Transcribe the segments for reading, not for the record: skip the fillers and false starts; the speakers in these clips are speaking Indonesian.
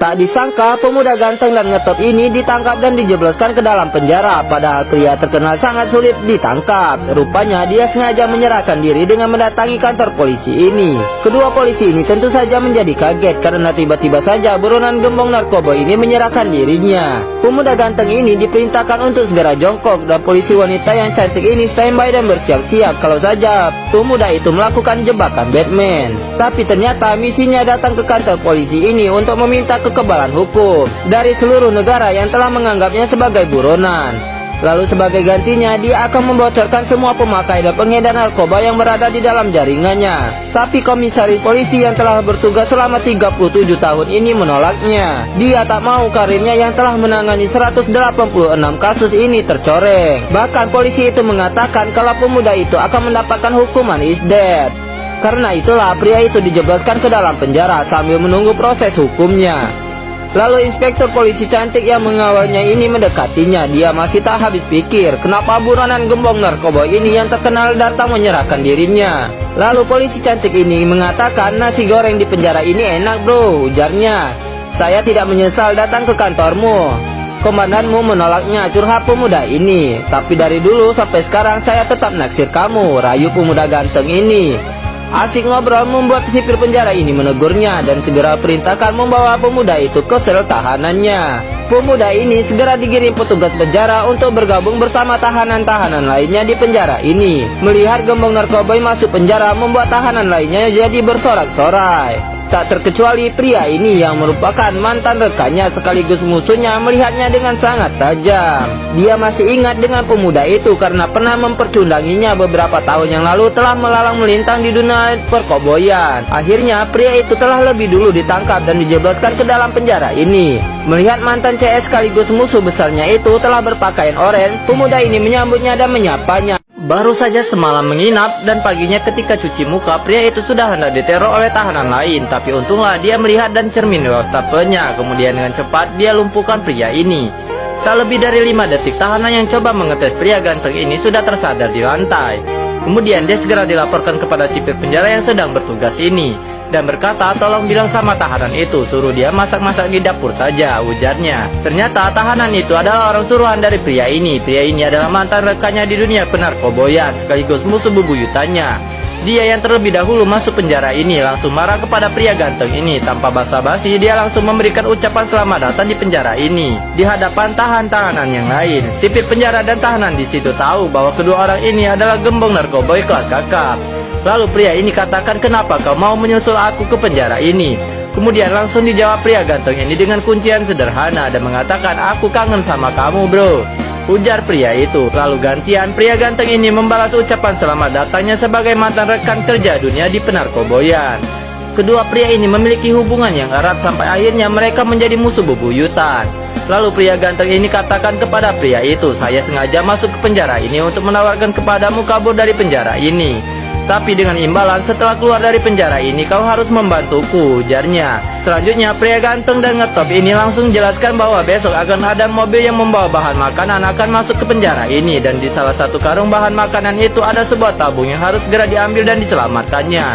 Tak disangka pemuda ganteng dan ngetop ini ditangkap dan dijebloskan ke dalam penjara. Padahal pria terkenal sangat sulit ditangkap. Rupanya dia sengaja menyerahkan diri dengan mendatangi kantor polisi ini. Kedua polisi ini tentu saja menjadi kaget karena tiba-tiba saja buronan gembong narkoba ini menyerahkan dirinya. Pemuda ganteng ini diperintahkan untuk segera jongkok dan polisi wanita yang cantik ini standby dan bersiap-siap kalau saja pemuda itu melakukan jebakan Batman. Tapi ternyata misinya datang ke kantor polisi ini untuk meminta kekebalan hukum dari seluruh negara yang telah menganggapnya sebagai buronan. Lalu sebagai gantinya dia akan membocorkan semua pemakai dan pengedar narkoba yang berada di dalam jaringannya. Tapi komisaris polisi yang telah bertugas selama 37 tahun ini menolaknya. Dia tak mau karirnya yang telah menangani 186 kasus ini tercoreng. Bahkan polisi itu mengatakan kalau pemuda itu akan mendapatkan hukuman is dead. Karena itulah pria itu dijebloskan ke dalam penjara sambil menunggu proses hukumnya. Lalu inspektur polisi cantik yang mengawalnya ini mendekatinya. Dia masih tak habis pikir kenapa buronan gembong narkoba ini yang terkenal datang menyerahkan dirinya. Lalu polisi cantik ini mengatakan nasi goreng di penjara ini enak bro, ujarnya. Saya tidak menyesal datang ke kantormu. Komandanmu menolaknya, curhat pemuda ini. Tapi dari dulu sampai sekarang saya tetap naksir kamu, rayu pemuda ganteng ini. Asik ngobrol membuat sipir penjara ini menegurnya dan segera perintahkan membawa pemuda itu ke sel tahanannya. Pemuda ini segera dikirim petugas penjara untuk bergabung bersama tahanan-tahanan lainnya di penjara ini. Melihat gembong narkoba masuk penjara membuat tahanan lainnya jadi bersorak-sorai. Tak terkecuali pria ini yang merupakan mantan rekannya sekaligus musuhnya melihatnya dengan sangat tajam. Dia masih ingat dengan pemuda itu karena pernah mempercundanginya beberapa tahun yang lalu telah melalang melintang di dunia perkoboyan. Akhirnya pria itu telah lebih dulu ditangkap dan dijebloskan ke dalam penjara ini. Melihat mantan CS sekaligus musuh besarnya itu telah berpakaian oranye, pemuda ini menyambutnya dan menyapanya. Baru saja semalam menginap dan paginya ketika cuci muka, pria itu sudah hendak diteror oleh tahanan lain. Tapi untunglah dia melihat dan cermin wastafel-nya. Kemudian dengan cepat dia lumpuhkan pria ini. Tak lebih dari 5 detik tahanan yang coba mengetes pria ganteng ini sudah tersadar di lantai. Kemudian dia segera dilaporkan kepada sipir penjara yang sedang bertugas ini dan berkata tolong bilang sama tahanan itu suruh dia masak-masak di dapur saja, ujarnya. Ternyata tahanan itu adalah orang suruhan dari pria ini. Pria ini adalah mantan rekannya di dunia penarkoboyan sekaligus musuh bebuyutannya. Dia yang terlebih dahulu masuk penjara ini langsung marah kepada pria ganteng ini. Tanpa basa-basi dia langsung memberikan ucapan selamat datang di penjara ini di hadapan tahanan-tahanan yang lain. Sipir penjara dan tahanan di situ tahu bahwa kedua orang ini adalah gembong narkoboy kelas kakap. Lalu pria ini katakan, kenapa kau mau menyusul aku ke penjara ini? Kemudian langsung dijawab pria ganteng ini dengan kuncian sederhana dan mengatakan, aku kangen sama kamu bro, ujar pria itu. Lalu gantian pria ganteng ini membalas ucapan selamat datangnya sebagai mantan rekan kerja dunia di penarkoboyan. Kedua pria ini memiliki hubungan yang erat sampai akhirnya mereka menjadi musuh bebuyutan. Lalu pria ganteng ini katakan kepada pria itu, saya sengaja masuk ke penjara ini untuk menawarkan kepadamu kabur dari penjara ini. Tapi dengan imbalan setelah keluar dari penjara ini kau harus membantuku, ujarnya. Selanjutnya pria ganteng dan ngetop ini langsung jelaskan bahwa besok akan ada mobil yang membawa bahan makanan akan masuk ke penjara ini. Dan di salah satu karung bahan makanan itu ada sebuah tabung yang harus segera diambil dan diselamatkannya.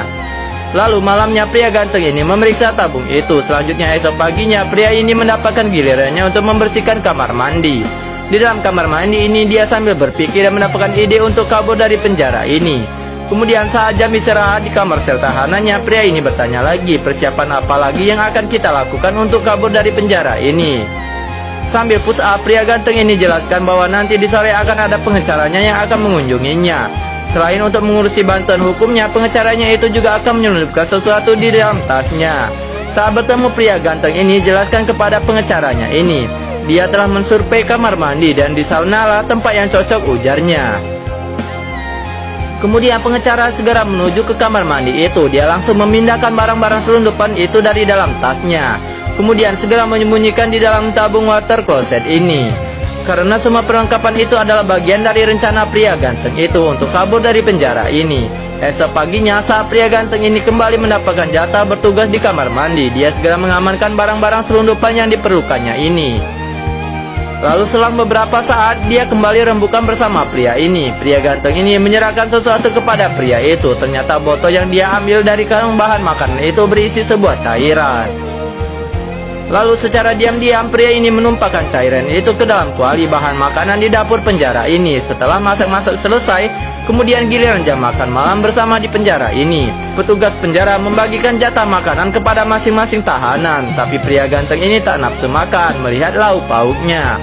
Lalu malamnya pria ganteng ini memeriksa tabung itu. Selanjutnya esok paginya pria ini mendapatkan gilirannya untuk membersihkan kamar mandi. Di dalam kamar mandi ini dia sambil berpikir dan mendapatkan ide untuk kabur dari penjara ini. Kemudian saat jam istirahat di kamar sel tahanannya, pria ini bertanya lagi, persiapan apa lagi yang akan kita lakukan untuk kabur dari penjara ini? Sambil push up, pria ganteng ini jelaskan bahwa nanti di sore akan ada pengacaranya yang akan mengunjunginya. Selain untuk mengurusi bantuan hukumnya, pengacaranya itu juga akan menyelundupkan sesuatu di dalam tasnya. Saat bertemu pria ganteng ini jelaskan kepada pengacaranya ini, dia telah mensurvei kamar mandi dan di sanalah tempat yang cocok, ujarnya. Kemudian pengacara segera menuju ke kamar mandi itu. Dia langsung memindahkan barang-barang selundupan itu dari dalam tasnya. Kemudian segera menyembunyikan di dalam tabung water closet ini. Karena semua perlengkapan itu adalah bagian dari rencana pria ganteng itu untuk kabur dari penjara ini. Esok paginya saat pria ganteng ini kembali mendapatkan jatah bertugas di kamar mandi, dia segera mengamankan barang-barang selundupan yang diperlukannya ini. Lalu selang beberapa saat dia kembali rembukan bersama pria ini. Pria ganteng ini menyerahkan sesuatu kepada pria itu. Ternyata botol yang dia ambil dari karung bahan makanan itu berisi sebuah cairan. Lalu secara diam-diam pria ini menumpahkan cairan itu ke dalam kuali bahan makanan di dapur penjara ini. Setelah masak-masak selesai, kemudian giliran jam makan malam bersama di penjara ini. Petugas penjara membagikan jatah makanan kepada masing-masing tahanan, tapi pria ganteng ini tak nafsu makan melihat lauk pauknya.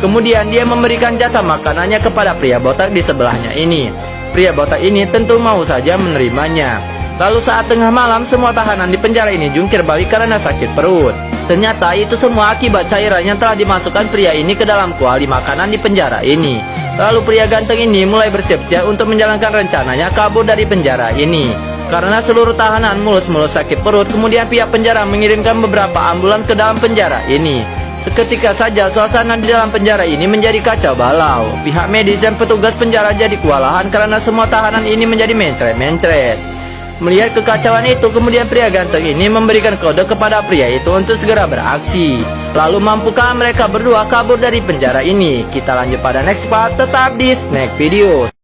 Kemudian dia memberikan jatah makanannya kepada pria botak di sebelahnya ini. Pria botak ini tentu mau saja menerimanya. Lalu saat tengah malam semua tahanan di penjara ini jungkir balik karena sakit perut. Ternyata itu semua akibat cairan yang telah dimasukkan pria ini ke dalam kuali makanan di penjara ini. Lalu pria ganteng ini mulai bersiap-siap untuk menjalankan rencananya kabur dari penjara ini. Karena seluruh tahanan mulus-mulus sakit perut, kemudian pihak penjara mengirimkan beberapa ambulan ke dalam penjara ini. Seketika saja suasana di dalam penjara ini menjadi kacau balau. Pihak medis dan petugas penjara jadi kewalahan karena semua tahanan ini menjadi mencret-mencret. Melihat kekacauan itu, kemudian pria ganteng ini memberikan kode kepada pria itu untuk segera beraksi. Lalu mampukah mereka berdua kabur dari penjara ini? Kita lanjut pada next part, tetap di Snack Video.